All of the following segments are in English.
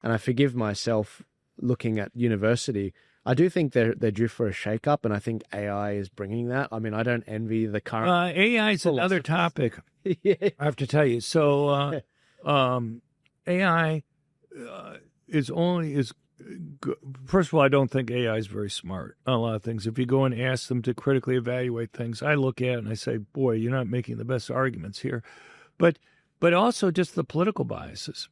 and I forgive myself looking at university. I do think they're due for a shakeup, and I think AI is bringing that. I mean, I don't envy the current AI is another topic. Yeah. I have to tell you. So AI is first of all, I don't think AI is very smart on a lot of things. If you go and ask them to critically evaluate things, I look at it and I say, boy, you're not making the best arguments here. But also just the political biases.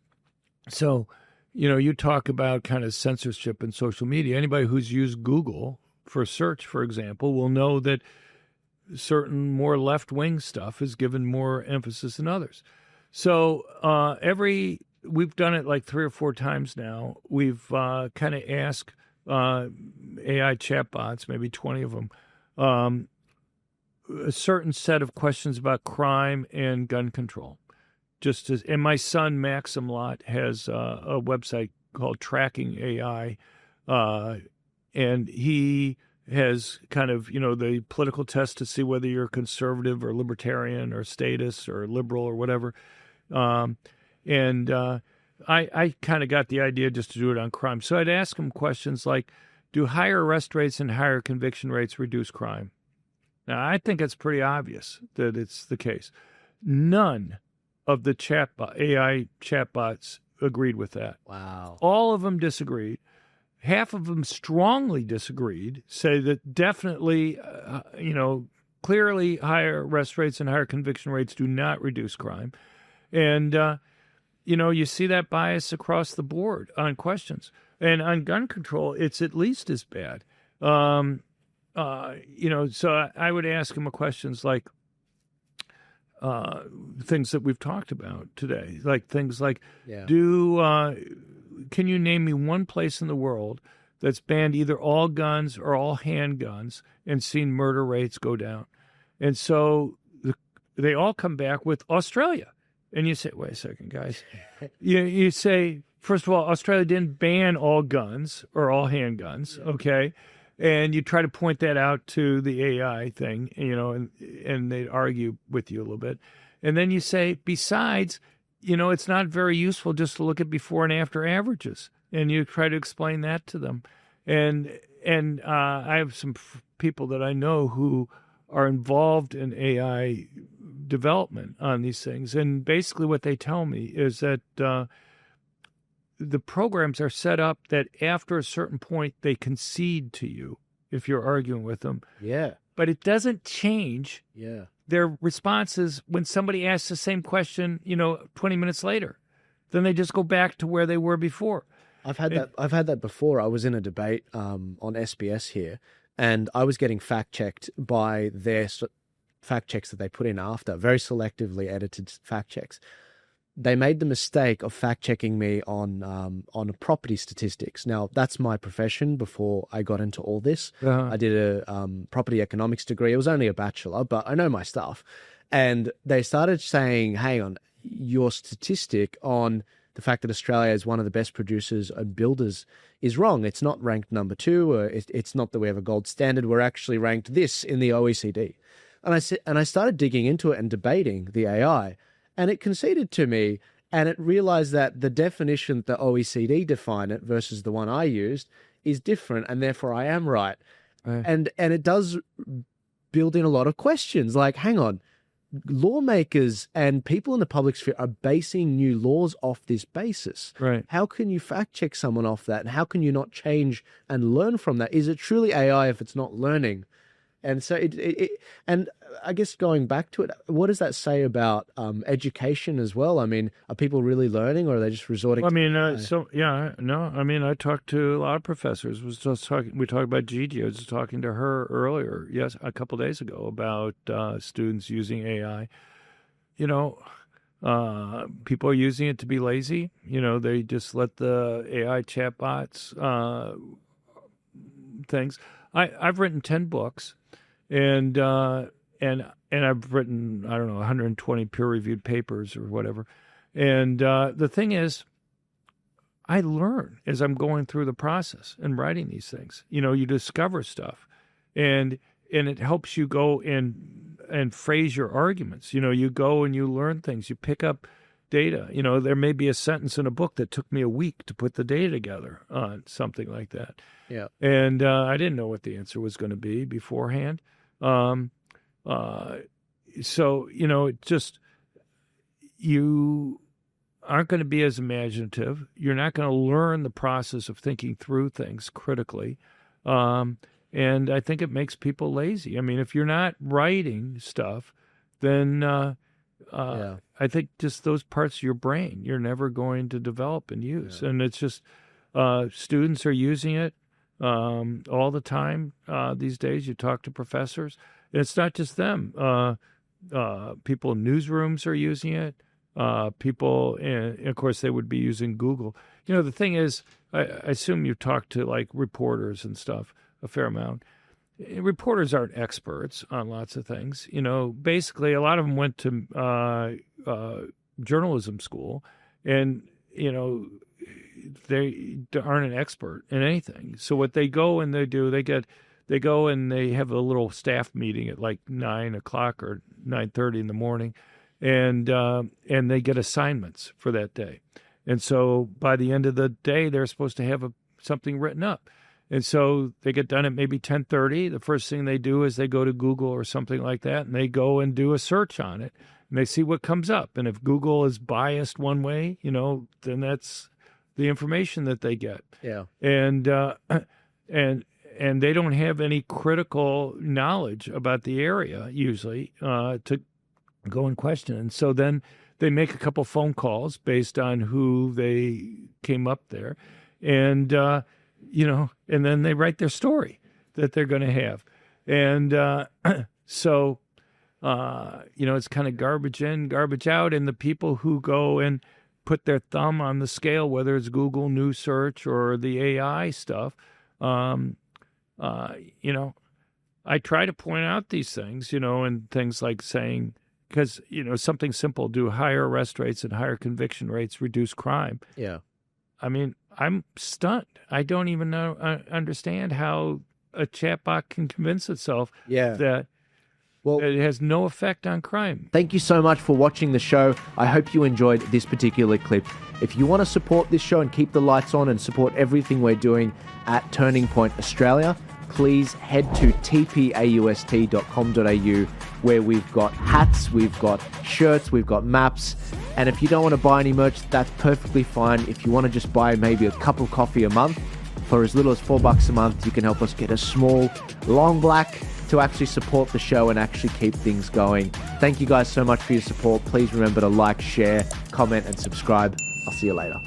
So, you talk about kind of censorship in social media. Anybody who's used Google for search, for example, will know that certain more left-wing stuff is given more emphasis than others. So we've done it like 3 or 4 times now. We've kind of asked AI chatbots, maybe 20 of them, a certain set of questions about crime and gun control. And my son Maxim Lott has a website called Tracking AI, and he has kind of the political test to see whether you're conservative or libertarian or statist or liberal or whatever. I kind of got the idea just to do it on crime. So I'd ask him questions like, do higher arrest rates and higher conviction rates reduce crime? Now, I think it's pretty obvious that it's the case. None of the AI chatbots agreed with that. Wow. All of them disagreed. Half of them strongly disagreed, say that definitely, clearly higher arrest rates and higher conviction rates do not reduce crime. And, you see that bias across the board on questions. And on gun control, it's at least as bad. So I would ask him questions like things that we've talked about today, like things like, can you name me one place in the world that's banned either all guns or all handguns and seen murder rates go down? And so they all come back with Australia. And you say, wait a second, guys. You say, first of all, Australia didn't ban all guns or all handguns, okay? And you try to point that out to the AI thing, and they argue with you a little bit. And then you say, besides, it's not very useful just to look at before and after averages. And you try to explain that to them. And I have some people that I know who are involved in AI development on these things. And basically what they tell me is that the programs are set up that after a certain point, they concede to you if you're arguing with them. Yeah. But it doesn't change their responses when somebody asks the same question, 20 minutes later. Then they just go back to where they were before. I've had that before. I was in a debate on SBS here, and I was getting fact-checked by their fact checks that they put in after, very selectively edited fact checks. They made the mistake of fact-checking me on property statistics. Now, that's my profession before I got into all this. I did a property economics degree. It was only a bachelor, but I know my stuff. And they started saying, hang on, your statistic on the fact that Australia is one of the best producers and builders is wrong. It's not ranked number 2. Or it's not that we have a gold standard. We're actually ranked this in the OECD. And I started digging into it and debating the AI. And it conceded to me, and it realized that the definition that the OECD define it versus the one I used is different, and therefore I am right. And it does build in a lot of questions, like, hang on, lawmakers and people in the public sphere are basing new laws off this basis. Right. How can you fact check someone off that? And how can you not change and learn from that? Is it truly AI if it's not learning? And so and I guess going back to it, what does that say about education as well? I mean, are people really learning, or are they just resorting? I mean, I talked to a lot of professors. We talked about Gigi. I was just talking to her earlier, a couple of days ago, about students using AI. People are using it to be lazy. They just let the AI chatbots things. I've written 10 books. And I've written, 120 peer-reviewed papers or whatever. And the thing is, I learn as I'm going through the process and writing these things. You discover stuff, and it helps you go and phrase your arguments. You go and you learn things. You pick up data. You know, there may be a sentence in a book that took me a week to put the data together on something like that. Yeah. And I didn't know what the answer was going to be beforehand. So, you know, it just, you aren't going to be as imaginative. You're not going to learn the process of thinking through things critically. And I think it makes people lazy. I mean, if you're not writing stuff, then I think just those parts of your brain you're never going to develop and use. And it's just students are using it all the time these days. You talk to professors, and it's not just them. People in newsrooms are using it. People, and of course, they would be using Google. You know, the thing is, I assume you talk to like reporters and stuff a fair amount. Reporters aren't experts on lots of things. You know, basically, a lot of them went to journalism school, and you know, they aren't an expert in anything. So what they go and they do, they go and they have a little staff meeting at like 9 o'clock or 9:30 in the morning, and they get assignments for that day. And so by the end of the day, they're supposed to have something written up. And so they get done at maybe 10:30. The first thing they do is they go to Google or something like that, and they go and do a search on it, and they see what comes up. And if Google is biased one way, you know, then that's the information that they get. Yeah. And they don't have any critical knowledge about the area usually to go and question. And so then they make a couple phone calls based on who they came up there, and you know, and then they write their story that they're going to have. And so, you know, it's kind of garbage in, garbage out. And the people who go and put their thumb on the scale, whether it's Google News Search or the AI stuff, you know, I try to point out these things, you know, and things like saying, because, you know, something simple, do higher arrest rates and higher conviction rates reduce crime? Yeah. I mean, I'm stunned. I don't even understand how a chatbot can convince itself that it has no effect on crime. Thank you so much for watching the show. I hope you enjoyed this particular clip. If you want to support this show and keep the lights on and support everything we're doing at Turning Point Australia, please head to tpaust.com.au, where we've got hats, we've got shirts, we've got maps. And if you don't want to buy any merch, that's perfectly fine. If you want to just buy maybe a cup of coffee a month, for as little as $4 a month, you can help us get a small, long black to actually support the show and actually keep things going. Thank you guys so much for your support. Please remember to like, share, comment, and subscribe. I'll see you later.